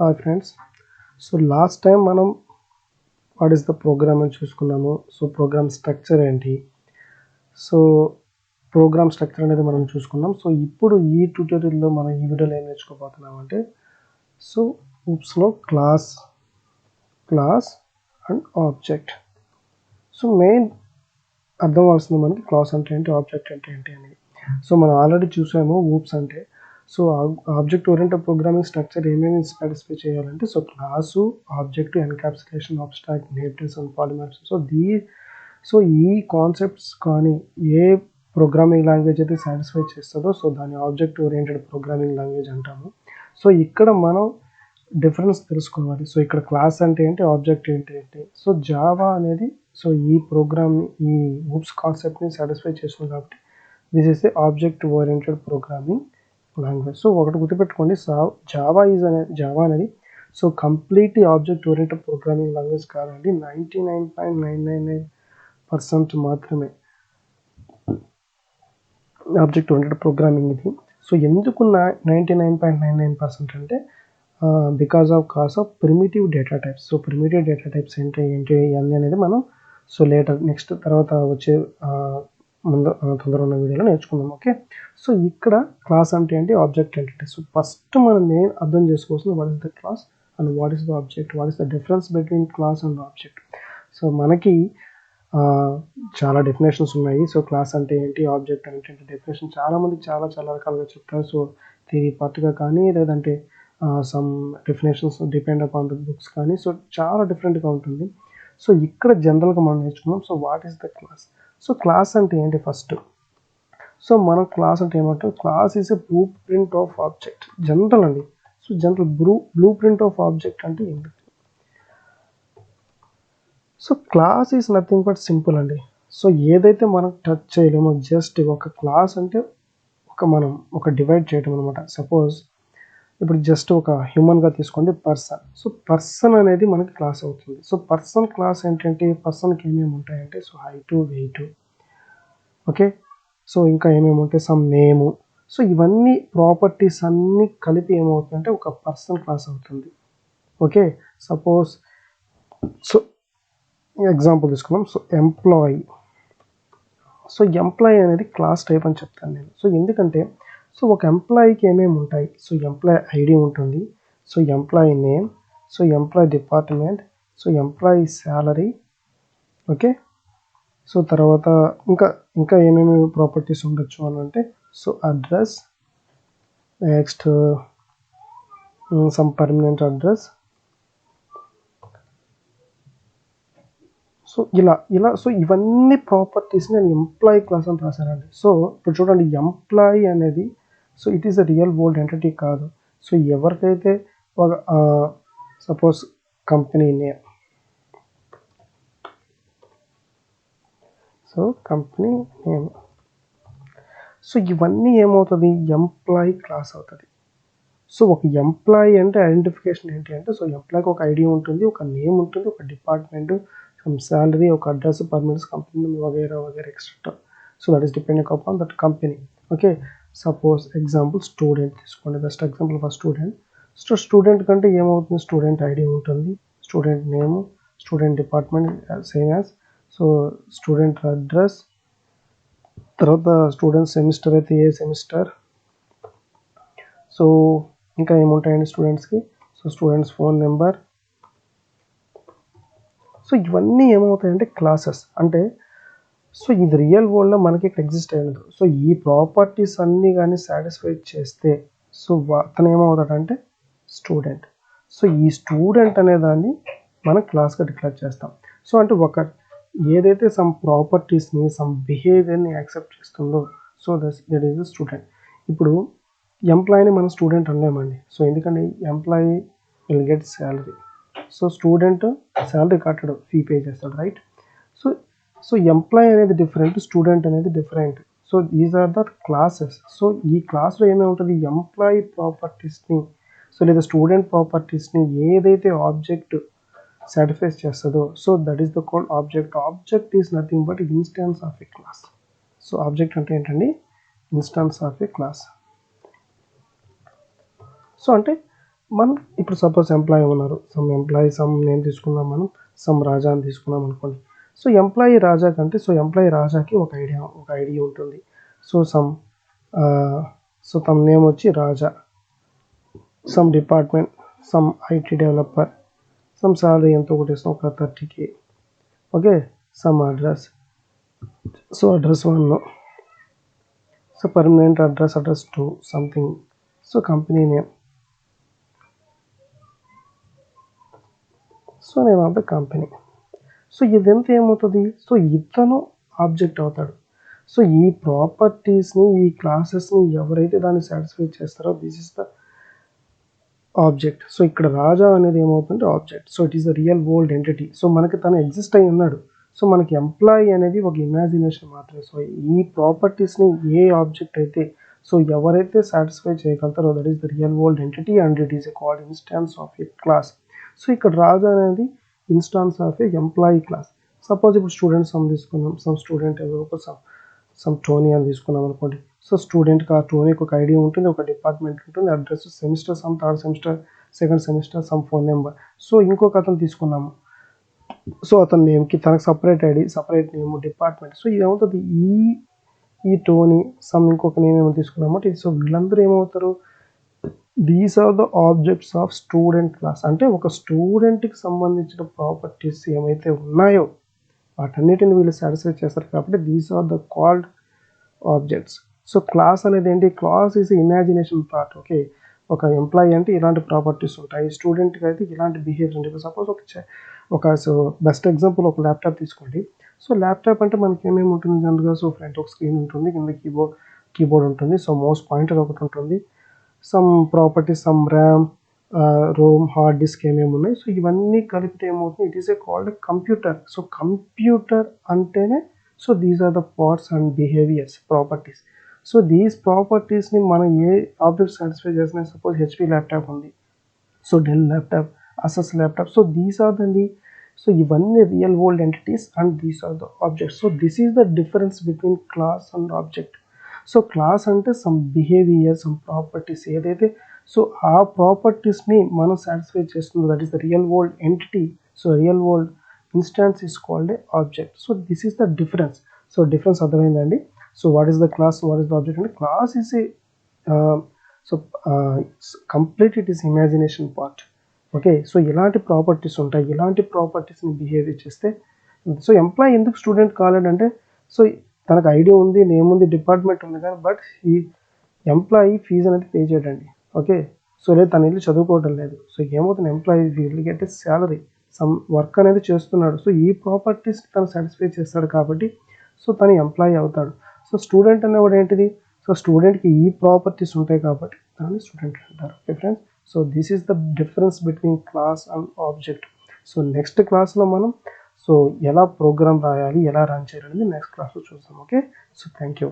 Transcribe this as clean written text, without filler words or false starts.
Hi friends. So last time మనం what is the programme అని చూసుకున్నాము. సో ప్రోగ్రామ్ స్ట్రక్చర్ ఏంటి, సో ప్రోగ్రామ్ స్ట్రక్చర్ అనేది మనం చూసుకున్నాం. సో ఇప్పుడు ఈ ట్యూటోరియల్లో మనం ఈ వీడియోలో ఏం నేర్చుకోబోతున్నాం అంటే, సో ఊప్స్లో class and object. So main అర్థం అవ్వాల్సింది మనకి క్లాస్ అంటే ఏంటి, ఆబ్జెక్ట్ అంటే ఏంటి అనేది. సో మనం ఆల్రెడీ చూసాము ఊప్స్ అంటే. So object oriented programming structure ఏమేమి స్పెసిఫై చేయాలంటే, so class, object, encapsulation, abstract, natives and polymorphs. So ఈ కాన్సెప్ట్స్ కానీ ఏ ప్రోగ్రామింగ్ లాంగ్వేజ్ అయితే సాటిస్ఫై చేస్తుందో సో దాన్ని ఆబ్జెక్ట్ ఓరియంటెడ్ ప్రోగ్రామింగ్ లాంగ్వేజ్ అంటాము. సో ఇక్కడ మనం డిఫరెన్స్ తెలుసుకోవాలి. సో ఇక్కడ క్లాస్ అంటే ఏంటి, ఆబ్జెక్ట్ ఏంటి. సో జావా అనేది సో ఈ ఊప్స్ కాన్సెప్ట్ని సాటిస్ఫై చేస్తుంది కాబట్టి this is a object oriented programming language. So ఒకటి గుర్తుపెట్టుకోండి, జావా అనేది so completely object oriented programming language కాదండి. 99.999% మాత్రమే ఆబ్జెక్ట్ ఓరియంటెడ్ ప్రోగ్రామింగ్ ఇది. సో ఎందుకు 99.99% అంటే because of primitive data types. So primitive data types ఏంటి ఇవన్నీ అనేది మనం సో నెక్స్ట్ తర్వాత వచ్చే తొందర ఉన్న వీడియోలో నేర్చుకుందాం. ఓకే. సో ఇక్కడ క్లాస్ అంటే ఏంటి, ఆబ్జెక్ట్ ఏంటంటే, సో ఫస్ట్ మనం మెయిన్ అర్థం చేసుకోవాల్సింది what is the class and what is the object, what is the difference between class and object. So మనకి చాలా డెఫినేషన్స్ ఉన్నాయి. సో క్లాస్ అంటే ఏంటి, ఆబ్జెక్ట్ అంటే ఏంటి, డెఫినేషన్ చాలామంది చాలా రకాలుగా చెప్తారు. సో థియరీ పార్ట్గా కానీ లేదంటే some definitions depend upon the books కానీ, సో చాలా డిఫరెంట్గా ఉంటుంది. సో ఇక్కడ జనరల్గా మనం నేర్చుకున్నాం. So what is the class. So class అంటే ఏంటి ఫస్ట్. సో మనం క్లాస్ అంటే ఏమంటాం, class is a blueprint of object. General అండి. So general blueprint of object అంటే ఏంటి. So class is nothing but simple అండి. సో ఏదైతే మనం టచ్ చేయలేమో, జస్ట్ ఒక క్లాస్ అంటే మనం డివైడ్ చేయడం అనమాట. సపోజ్ ఇప్పుడు జస్ట్ ఒక హ్యూమన్గా తీసుకోండి, పర్సన్. సో పర్సన్ అనేది మనకి క్లాస్ అవుతుంది. సో పర్సన్ క్లాస్ ఏంటంటే, పర్సన్కి ఏమేమి ఉంటాయంటే, so height, weight, okay. So ఇంకా ఏమేమి ఉంటాయి, సమ్ నేము. సో ఇవన్నీ ప్రాపర్టీస్ అన్నీ కలిపి ఏమవుతుందంటే ఒక పర్సన్ క్లాస్ అవుతుంది. ఓకే. సపోజ్ సో ఎగ్జాంపుల్ తీసుకున్నాం. So employee. సో ఎంప్లాయీ అనేది క్లాస్ టైప్ అని చెప్తాను నేను. సో ఎందుకంటే సో ఒక ఎంప్లాయీకి ఏమేమి ఉంటాయి, సో ఎంప్లాయీ ఐడి ఉంటుంది, so employee name, so employee department, so employee salary, okay. So తర్వాత ఇంకా ఏమేమి ప్రాపర్టీస్ ఉండొచ్చు అని అంటే, so address, next some permanent address. So ఇలా సో ఇవన్నీ ప్రాపర్టీస్ నేను ఎంప్లాయీ క్లాస్ అని రాశానండి. సో ఇప్పుడు చూడండి, ఎంప్లాయీ అనేది so it is a real world entity కాదు. సో ఎవరికైతే ఒక suppose company name, so company name, so ఇవన్నీ ఏమవుతుంది, ఎంప్లాయీ క్లాస్ అవుతుంది. సో ఒక ఎంప్లాయీ అంటే ఐడెంటిఫికేషన్ ఏంటి అంటే, సో ఎంప్లాయీకి ఒక ఐడి ఉంటుంది, ఒక నేమ్ ఉంటుంది, ఒక డిపార్ట్మెంట్, సమ్ శాలరీ, ఒక అడ్రస్, పర్మనెంట్స్, కంపెనీ వగైరా etcetera. So that is depending upon that company. Okay. Suppose example student తీసుకోండి, best example for student. So student కంటే ఏమవుతుంది, స్టూడెంట్ ఐడి ఉంటుంది, student name, student department same as, so student address, తర్వాత student semester అయితే ఏ semester, so ఇంకా ఏముంటాయండి స్టూడెంట్స్కి, so students phone number. So ఇవన్నీ ఏమవుతాయంటే క్లాసెస్ అంటే, సో ఇది రియల్ వరల్డ్లో మనకి ఇక్కడ ఎగ్జిస్ట్ అయ్యేది. సో ఈ ప్రాపర్టీస్ అన్నీ కానీ సాటిస్ఫై చేస్తే సో అతను ఏమవుతాడంటే స్టూడెంట్. సో ఈ స్టూడెంట్ అనే దాన్ని మనం క్లాస్గా డిక్లేర్ చేస్తాం. సో అంటే ఏదైతే సమ్ ప్రాపర్టీస్ని, సమ్ బిహేవియర్ని యాక్సెప్ట్ చేస్తుందో so that is the student. ఇప్పుడు ఎంప్లాయీని మనం స్టూడెంట్ అనలేమండి. సో ఎందుకంటే employee will get salary, so student salary కట్టడు, ఫీ పే చేస్తాడు, రైట్. సో ఎంప్లాయీ అనేది డిఫరెంట్, స్టూడెంట్ అనేది different. So these are the classes. So ఈ క్లాస్లో ఏమేమి ఉంటుంది, ఎంప్లాయీ ప్రాపర్టీస్ని సో లేదా స్టూడెంట్ ప్రాపర్టీస్ని ఏదైతే ఆబ్జెక్ట్ సాటిస్ఫై చేస్తుందో so that is the called object. Object is nothing but instance of A class. So object అంటే ఏంటండి, instance of A class. So అంటే మనం ఇప్పుడు సపోజ్ ఎంప్లాయీ ఉన్నారు, సమ్ నేమ్ తీసుకుందాం, మనం సమ్ రాజా అని తీసుకున్నాం అనుకోండి. సో ఎంప్లాయీ రాజా కంటే, సో ఎంప్లాయీ రాజాకి ఒక ఐడి ఉంటుంది. సో తమ నేమ్ వచ్చి Raja, some department, some IT developer, some salary ఎంత ఒకటి ఇస్తాం, ఒక 30K. Okay, some address, so address 1, so permanent address 2, something, so company name, so name of the company. So ఇదంతా ఏమవుతుంది, సో ఇతను ఆబ్జెక్ట్ అవుతాడు. సో ఈ ప్రాపర్టీస్ని, ఈ క్లాసెస్ని ఎవరైతే దాన్ని సాటిస్ఫై చేస్తారో this is the object. So ఇక్కడ రాజా అనేది ఏమవుతుంటే object. So it is the real world entity. So మనకి తను ఎగ్జిస్ట్ అయి ఉన్నాడు. సో మనకి ఎంప్లాయీ అనేది ఒక ఇమాజినేషన్ మాత్రమే. సో ఈ ప్రాపర్టీస్ని ఏ ఆబ్జెక్ట్ అయితే, సో ఎవరైతే సాటిస్ఫై చేయగలుగుతారో that is the real world entity and it is a called instance of a class. So ఇక్కడ రాజా అనేది instance of a employee class. Suppose ఇప్పుడు స్టూడెంట్ సమ్ తీసుకున్నాం, సమ్ స్టూడెంట్ ఎవరో సమ్ టోనీ అని తీసుకున్నాం అనుకోండి. సో స్టూడెంట్కి ఆ టోనీకి ఒక ఐడి ఉంటుంది, ఒక డిపార్ట్మెంట్ ఉంటుంది, address, semester, some third semester, second semester, some phone number. So ఇంకొక అతను తీసుకున్నాము, సో అతని నేమ్కి తనకు separate ID, separate name, department. So ఇది ఏమవుతుంది, ఈ టోనీ సమ్ ఇంకొక నేమ్ ఏమో తీసుకున్నామంటే, సో వీళ్ళందరూ ఏమవుతారు, these are the objects of student class. అంటే ఒక స్టూడెంట్కి సంబంధించిన ప్రాపర్టీస్ ఏమైతే ఉన్నాయో వాటన్నిటిని వీళ్ళు సాటిస్ఫై చేస్తారు కాబట్టి these are the called objects. So class అనేది ఏంటి, class is imagination part. Okay, ఒక ఎంప్లాయీ అంటే ఇలాంటి ప్రాపర్టీస్ ఉంటాయి, స్టూడెంట్కి అయితే ఇలాంటి బిహేవియర్ ఉంటుంది. సపోజ్ సో బెస్ట్ ఎగ్జాంపుల్ ఒక ల్యాప్టాప్ తీసుకోండి. సో ల్యాప్టాప్ అంటే మనకి ఏమేమి ఉంటుంది జనరల్గా, సో ఫ్రంట్ ఒక స్క్రీన్ ఉంటుంది, కింద కీబోర్డ్ ఉంటుంది, సో మౌస్ పాయింటర్ ఒకటి ఉంటుంది, some properties, some RAM, ROM, hard disk ఏమేమి ఉన్నాయి. సో ఇవన్నీ కలిపితే ఏమవుతుంది, it is a called computer. So computer అంటేనే, so these are the parts and behaviours, properties. So these ప్రాపర్టీస్ని మనం ఏ ఆబ్జెక్ట్ సాటిస్ఫై చేస్తున్నాయి, సపోజ్ హెచ్పి ల్యాప్టాప్ ఉంది, so Dell laptop, Asus laptop. So these are దండి, సో ఇవన్నీ real world entities and these are the objects. So this is the difference between class and object. So class అంటే some behaviour, some properties ఏదైతే, so ఆ ప్రాపర్టీస్ని మనం satisfy చేస్తుందో that is the real world entity. So real world instance is called a object. So this is the difference. So difference అర్థమైందండి. So what is the class, what is the object అంటే, class is a so complete it is imagination part. Okay, so ఇలాంటి properties ఉంటాయి, ఇలాంటి ప్రాపర్టీస్ని behave చేస్తే. So employee ఎందుకు student కాలేడంటే, so తనకు idea ఉంది, నేమ్ ఉంది, డిపార్ట్మెంట్ ఉంది, కానీ బట్ ఈ ఎంప్లాయీ ఫీజు అనేది పే చేయడండి. ఓకే, సో లేదు తను వెళ్ళి చదువుకోవడం లేదు. సో ఏమవుతుంది, employee will get a salary, some work అనేది చేస్తున్నాడు. సో ఈ ప్రాపర్టీస్ తను సాటిస్ఫై చేస్తాడు కాబట్టి సో తను ఎంప్లాయీ అవుతాడు. సో స్టూడెంట్ అనేవాడు ఏంటిది, సో స్టూడెంట్కి ఈ ప్రాపర్టీస్ ఉంటాయి కాబట్టి దాన్ని స్టూడెంట్ అంటారు. Okay friends, so this is the difference between class and object. So next క్లాస్లో మనం సో ఎలా ప్రోగ్రామ్ రాయాలి, ఎలా రన్ చేయాలి అనేది నెక్స్ట్ క్లాస్లో చూద్దాం. Okay, so thank you.